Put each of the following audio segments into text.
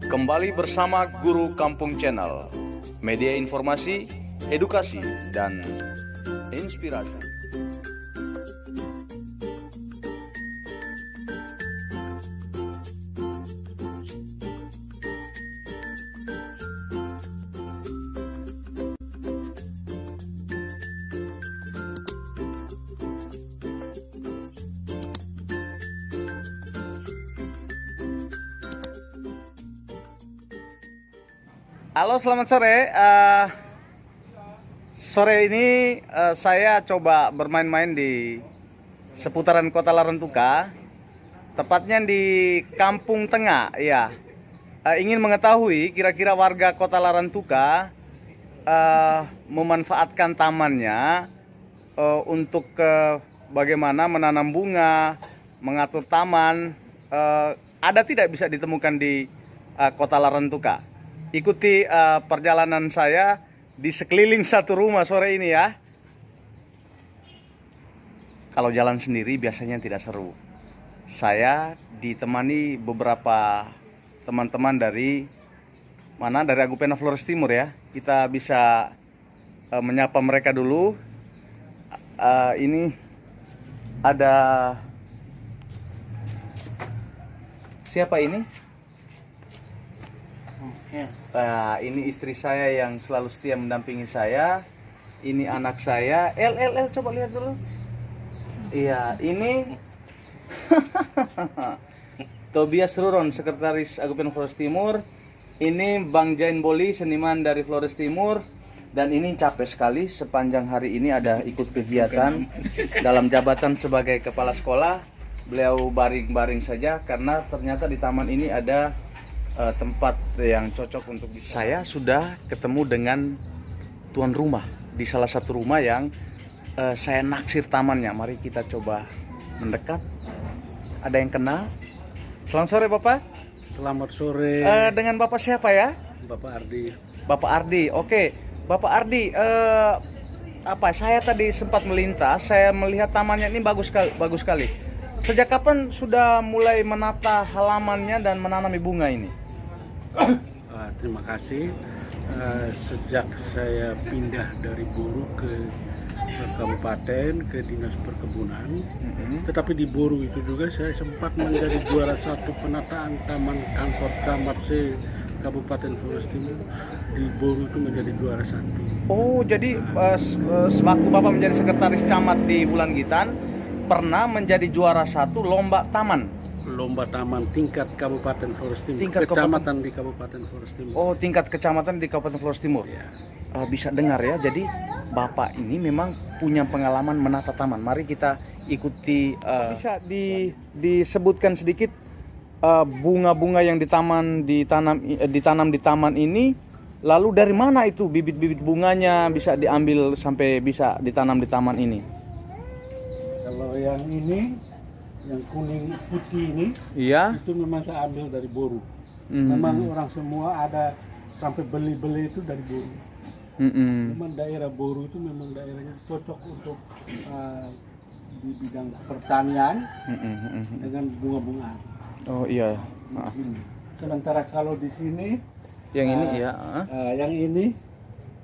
Kembali bersama Guru Kampung Channel, media informasi, edukasi, dan inspirasi. Halo, selamat sore. Sore ini saya coba bermain-main di seputaran Kota Larantuka, tepatnya di Kampung Tengah. Ya, ingin mengetahui kira-kira warga Kota Larantuka memanfaatkan tamannya untuk bagaimana menanam bunga, mengatur taman. Ada tidak bisa ditemukan di Kota Larantuka? Ikuti perjalanan saya di sekeliling satu rumah sore ini ya. Kalau jalan sendiri biasanya tidak seru. Saya ditemani beberapa teman-teman dari Agupena Flores Timur ya. Kita bisa menyapa mereka dulu. Ini ada siapa ini? Ini istri saya yang selalu setia mendampingi saya. Ini anak saya. Coba lihat dulu. Iya, ini Tobias Ruron, sekretaris Agupena Flores Timur. Ini Bang Jain Boli, seniman dari Flores Timur. Dan ini capek sekali sepanjang hari ini ada ikut kegiatan dalam jabatan sebagai kepala sekolah. Beliau baring-baring saja karena ternyata di taman ini ada tempat yang cocok untuk saya sudah ketemu dengan tuan rumah di salah satu rumah yang saya naksir tamannya. Mari kita coba mendekat. Ada yang kenal? Selamat sore Bapak. Selamat sore. Dengan Bapak siapa ya? Bapak Ardi. Bapak Ardi. Oke, Bapak Ardi. Saya tadi sempat melintas. Saya melihat tamannya ini bagus sekali. Sejak kapan sudah mulai menata halamannya dan menanami bunga ini? Terima kasih. Sejak saya pindah dari Boru ke kabupaten, ke dinas perkebunan, tetapi di Boru itu juga saya sempat menjadi juara satu penataan taman kantor camat se Kabupaten Flores Timur. Di Boru itu menjadi juara satu. Oh, jadi sewaktu Bapak menjadi sekretaris camat di Bulan Gitan pernah menjadi juara satu lomba taman tingkat Kabupaten Flores Timur. Kecamatan di Kabupaten Flores Timur. Oh, tingkat kecamatan di Kabupaten Flores Timur. Ya. Bisa dengar ya. Jadi Bapak ini memang punya pengalaman menata taman. Mari kita ikuti. Bisa disebutkan sedikit bunga-bunga yang ditanam di taman ini. Lalu dari mana itu bibit-bibit bunganya bisa diambil sampai bisa ditanam di taman ini? Kalau yang ini, yang kuning putih ini, iya, itu memang saya ambil dari Boru. Memang orang semua ada sampai beli-beli itu dari Boru. Memang daerah Boru itu memang daerahnya cocok untuk di bidang pertanian dengan bunga-bungaan. Oh iya. Sementara kalau di sini, Yang ini ya. Yang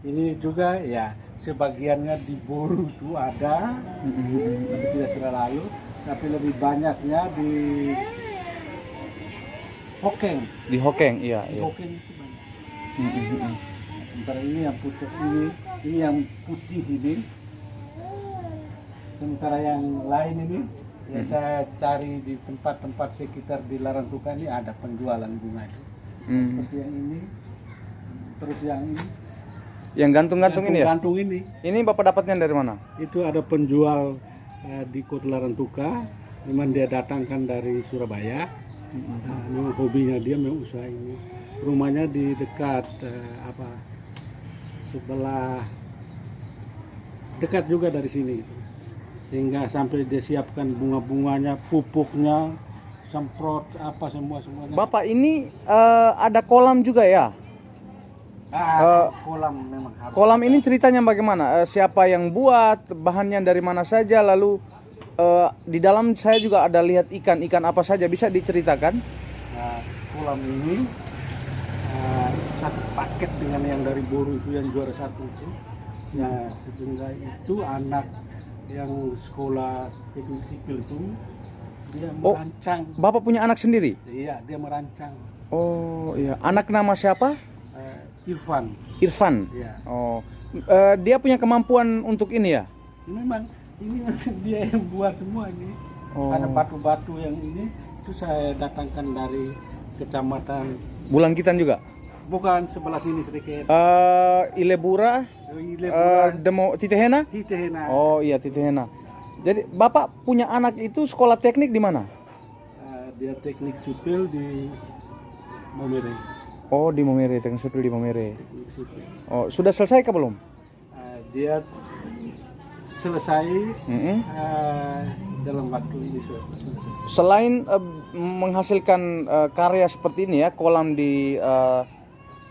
ini juga ya sebagiannya di Boru itu ada, tapi tidak terlalu. Tapi lebih banyaknya di Hokeng. Di Hokeng, iya. Di Hokeng itu banyak. Sementara ini yang putih ini yang putih ini. Sementara yang lain ini, ya saya cari di tempat-tempat sekitar di Larantuka ini ada penjualan bunga itu. Seperti yang ini, terus yang ini. Yang gantung-gantung ini ya? Gantung ini. Ini Bapak dapatnya dari mana? Itu ada penjual di Kota Larantuka, memang dia datangkan dari Surabaya. Memang hobinya dia memang usaha ini. Rumahnya di dekat sebelah dekat juga dari sini, sehingga sampai dia siapkan bunga-bunganya, pupuknya, semprot semuanya. Bapak ini ada kolam juga ya? Kolam memang harus. Kolam ini ceritanya bagaimana? Siapa yang buat? Bahannya dari mana saja? Lalu di dalam saya juga ada lihat ikan apa saja, bisa diceritakan? Kolam ini satu paket dengan yang dari Boru itu yang juara satu itu. Ya sehingga itu anak yang sekolah teknik sipil itu dia merancang. Bapak punya anak sendiri? Iya, dia merancang. Oh iya, anak nama siapa? Irfan. Irfan. Iya. Oh, dia punya kemampuan untuk ini ya? Memang ini dia yang buat semua ini. Oh. Ada batu-batu yang ini itu saya datangkan dari kecamatan Bulangkitan juga? bukan sebelah sini sedikit. Ilebura, Demo Titehena? Titehena. Oh iya, Titehena. Jadi Bapak punya anak itu sekolah teknik di mana? Dia teknik sipil di Momere. Oh, di Momere, teknik sipil di Momere. Teknik sipil. Oh, sudah selesai kah belum? Dia selesai Mm-mm. dalam waktu ini sudah selesai. Selain menghasilkan karya seperti ini ya, kolam di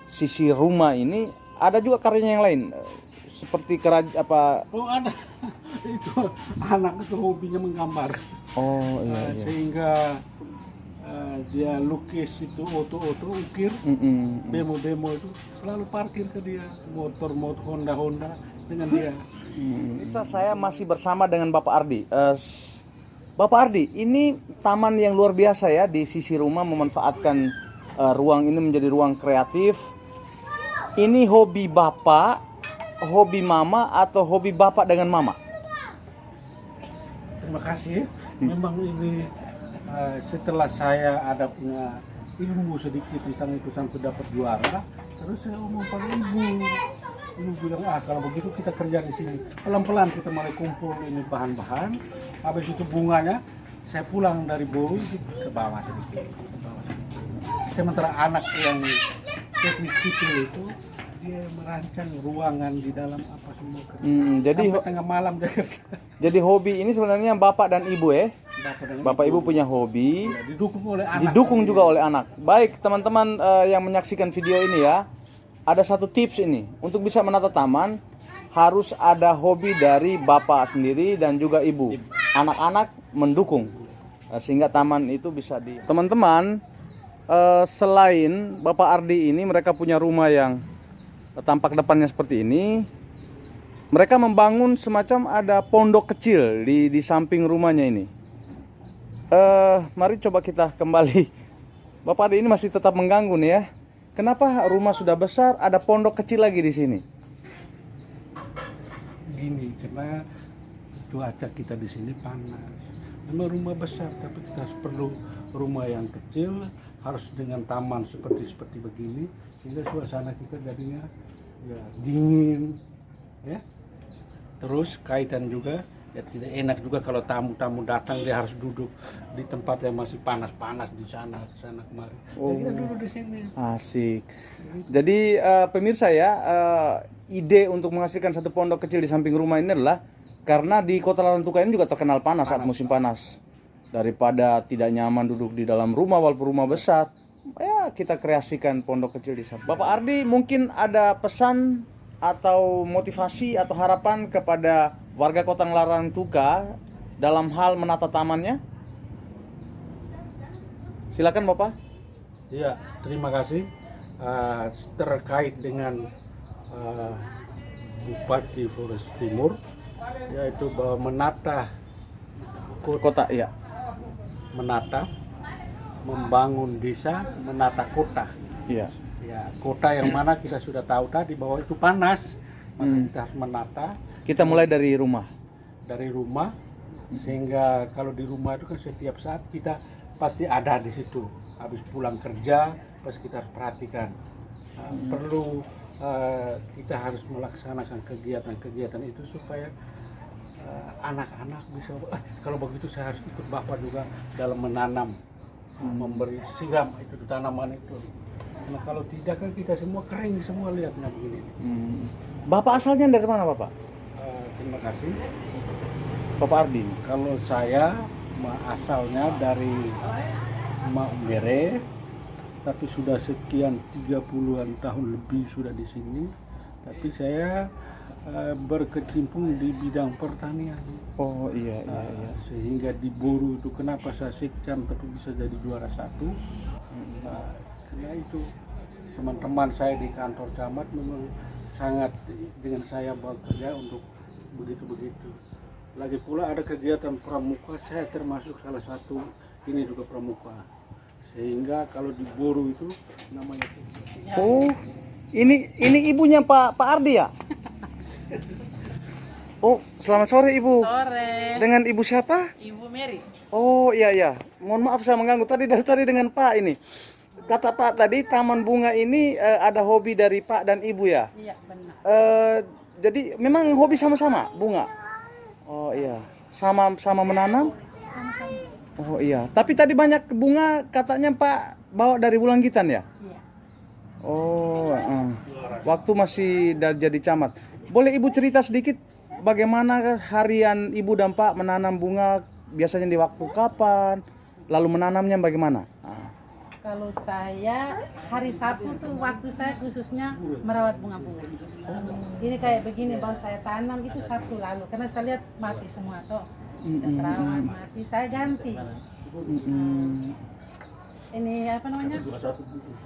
sisi rumah ini, ada juga karyanya yang lain seperti Oh ada itu anak itu hobinya menggambar. Oh iya, iya. Sehingga dia lukis itu oto-oto ukir. Bemo-bemo itu selalu parkir ke dia motor Honda dengan dia. Bisa saya masih bersama dengan Bapak Ardi. Bapak Ardi, ini taman yang luar biasa ya di sisi rumah, memanfaatkan ruang ini menjadi ruang kreatif. Ini hobi Bapak, hobi Mama, atau hobi Bapak dengan Mama? Terima kasih. Memang ini setelah saya ada punya ilmu sedikit tentang itu sampai dapat juara, terus saya ngomong pada ibu. Ibu bilang, kalau begitu kita kerja di sini. Pelan-pelan kita mulai kumpul ini bahan-bahan. Habis itu bunganya, saya pulang dari Boru ke bawah sedikit. Sementara anak yang teknik sipil itu, dia merancang ruangan di dalam apa semua kerja. Jadi sampai tengah malam dia kerja. Jadi hobi ini sebenarnya Bapak dan Ibu ya? Bapak Ibu punya hobi, Ya, didukung oleh anak. didukung juga oleh anak. Baik teman-teman yang menyaksikan video ini ya, ada satu tips ini. Untuk bisa menata taman, harus ada hobi dari Bapak sendiri dan juga Ibu. Anak-anak mendukung, sehingga taman itu bisa di... Teman-teman, selain Bapak Ardi ini, mereka punya rumah yang tampak depannya seperti ini. Mereka membangun semacam ada pondok kecil di samping rumahnya ini. Mari coba kita kembali. Bapak Ardi ini masih tetap mengganggu nih ya. Kenapa rumah sudah besar, ada pondok kecil lagi di sini? Gini, karena cuaca kita di sini panas. Memang rumah besar, tapi kita perlu rumah yang kecil, harus dengan taman seperti begini, sehingga suasana kita jadinya ya dingin, ya. Terus kaitan juga, ya tidak enak juga kalau tamu-tamu datang dia harus duduk di tempat yang masih panas-panas di sana kemari. Jadi kita duduk di sini. Asik. Jadi pemirsa ya, ide untuk menghasilkan satu pondok kecil di samping rumah ini adalah karena di Kota Larantuka ini juga terkenal panas saat musim panas. Daripada tidak nyaman duduk di dalam rumah walaupun rumah besar, ya kita kreasikan pondok kecil di sana. Bapak Ardi mungkin ada pesan atau motivasi atau harapan kepada warga Kota Larantuka dalam hal menata tamannya? Silakan Bapak. Ya, terima kasih. Terkait dengan Bupati Flores Timur, yaitu bahwa menata Kota, ya. Menata, membangun desa, menata kota. Iya. Ya, kota yang mana kita sudah tahu tadi bahwa itu panas, maka kita harus menata. Kita mulai dari rumah. Dari rumah, sehingga kalau di rumah itu kan setiap saat kita pasti ada di situ. Habis pulang kerja, pasti kita harus perhatikan. Perlu kita harus melaksanakan kegiatan-kegiatan itu supaya anak-anak bisa, kalau begitu saya harus ikut Bapak juga dalam menanam, memberi siram itu tanaman itu. Karena kalau tidak kan kita semua kering semua lihatnya begini. Bapak asalnya dari mana Bapak? Terima kasih. Bapak Ardi. Kalau saya asalnya dari Momere, tapi sudah sekian 30-an tahun lebih sudah di sini. Tapi saya berkecimpung di bidang pertanian. Oh iya. Sehingga di Boru itu kenapa saya sekcam tapi bisa jadi juara satu. Karena itu teman-teman saya di kantor camat memang sangat dengan saya bekerja untuk begitu-begitu. Lagi pula ada kegiatan pramuka, saya termasuk salah satu ini juga pramuka. Sehingga kalau di Boru itu namanya. Oh, ini ibunya Pak Ardi ya? Oh, selamat sore Ibu. Sore. Dengan Ibu siapa? Ibu Mary. Oh iya iya, mohon maaf saya mengganggu tadi dari tadi dengan Pak ini. Kata Pak tadi taman bunga ini ada hobi dari Pak dan Ibu ya. Iya, benar. Jadi memang hobi sama-sama bunga. Oh iya, sama menanam. Sama-sama. Oh iya, tapi tadi banyak bunga katanya Pak bawa dari Bulanggitan ya. Iya. Oh, waktu masih jadi camat. Boleh Ibu cerita sedikit bagaimana harian Ibu dan Pak menanam bunga? Biasanya di waktu kapan? Lalu menanamnya bagaimana? Kalau saya hari Sabtu tuh waktu saya khususnya merawat bunga-bunga. Ini kayak begini baru saya tanam itu Sabtu lalu karena saya lihat mati semua toh. Tidak terawat mati, saya ganti. Ini apa namanya?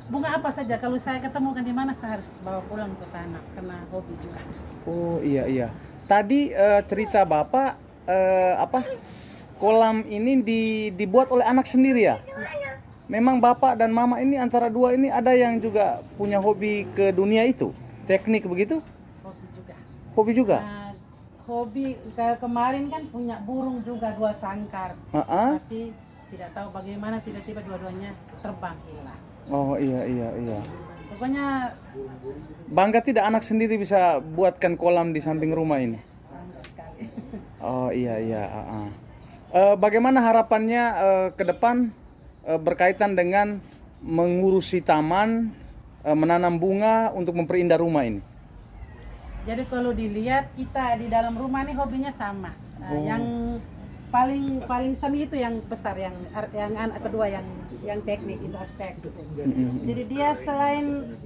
Bunga apa saja kalau saya ketemukan di mana saya harus bawa pulang ke tanam karena hobi juga. Oh iya iya. Tadi cerita Bapak kolam ini dibuat oleh anak sendiri ya? Memang Bapak dan Mama ini antara dua ini ada yang juga punya hobi ke dunia itu? Teknik begitu? Hobi juga. Hobi juga? Nah, hobi kemarin kan punya burung juga 2 sangkar. Tapi tidak tahu bagaimana tiba-tiba dua-duanya terbang hilang. Oh iya iya iya. Pokoknya Bangga tidak anak sendiri bisa buatkan kolam di samping rumah ini? bangga sekali. Oh iya iya. Bagaimana harapannya ke depan berkaitan dengan mengurusi taman, menanam bunga untuk memperindah rumah ini? Jadi kalau dilihat kita di dalam rumah ini hobinya sama. Yang paling seni itu yang besar, yang anak kedua yang teknik itu aspek. Jadi dia selain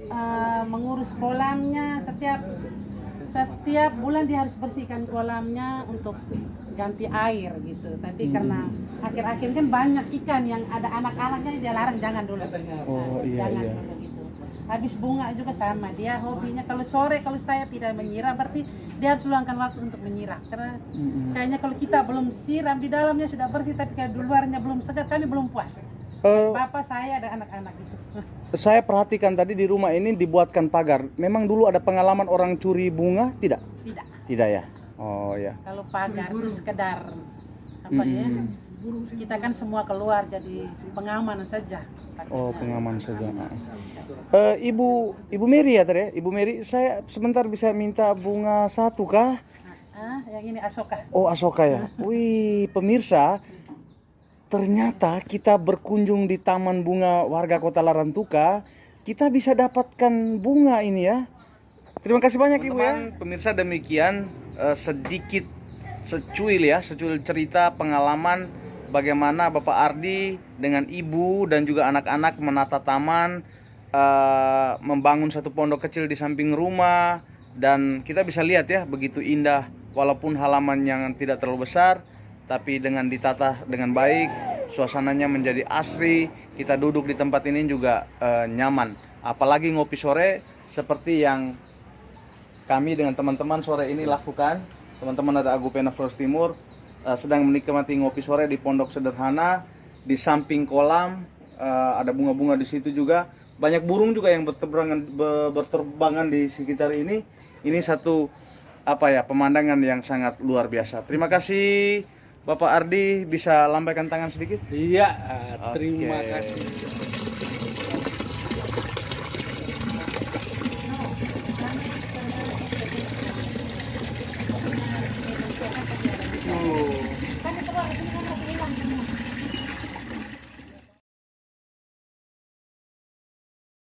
mengurus kolamnya setiap bulan dia harus bersihkan kolamnya untuk ganti air gitu. Tapi karena akhir-akhir kan banyak ikan yang ada anak-anaknya dia larang jangan dulu. Jangan dulu gitu. Habis bunga juga sama, dia hobinya kalau sore kalau saya tidak menyiram berarti dia harus luangkan waktu untuk menyiram karena kayaknya kalau kita belum siram di dalamnya sudah bersih tapi kayak di luarnya belum segar kami belum puas. Bapak saya ada anak-anak itu. Saya perhatikan tadi di rumah ini dibuatkan pagar. Memang dulu ada pengalaman orang curi bunga tidak? Tidak. Tidak ya. Oh ya. Kalau pagar itu sekedar apa ya? Kita kan semua keluar jadi pengamanan saja. Oh pengaman saja. Ibu Mary ya tadi ya? Ibu Mary, saya sebentar bisa minta bunga satu kah? Yang ini Asoka. Oh Asoka ya. Wih pemirsa, ternyata kita berkunjung di Taman Bunga Warga Kota Larantuka, kita bisa dapatkan bunga ini ya. Terima kasih banyak Ibu ya. Pemirsa demikian sedikit secuil cerita pengalaman bagaimana Bapak Ardi dengan Ibu dan juga anak-anak menata taman, membangun satu pondok kecil di samping rumah, dan kita bisa lihat ya begitu indah walaupun halaman yang tidak terlalu besar tapi dengan ditata dengan baik, suasananya menjadi asri. Kita duduk di tempat ini juga nyaman. Apalagi ngopi sore seperti yang kami dengan teman-teman sore ini lakukan. Teman-teman ada Agupena Flores Timur sedang menikmati ngopi sore di pondok sederhana, di samping kolam, ada bunga-bunga di situ juga. Banyak burung juga yang berterbangan di sekitar ini. Ini satu pemandangan yang sangat luar biasa. Terima kasih Bapak Ardi, bisa lambaikan tangan sedikit? Iya, terima kasih.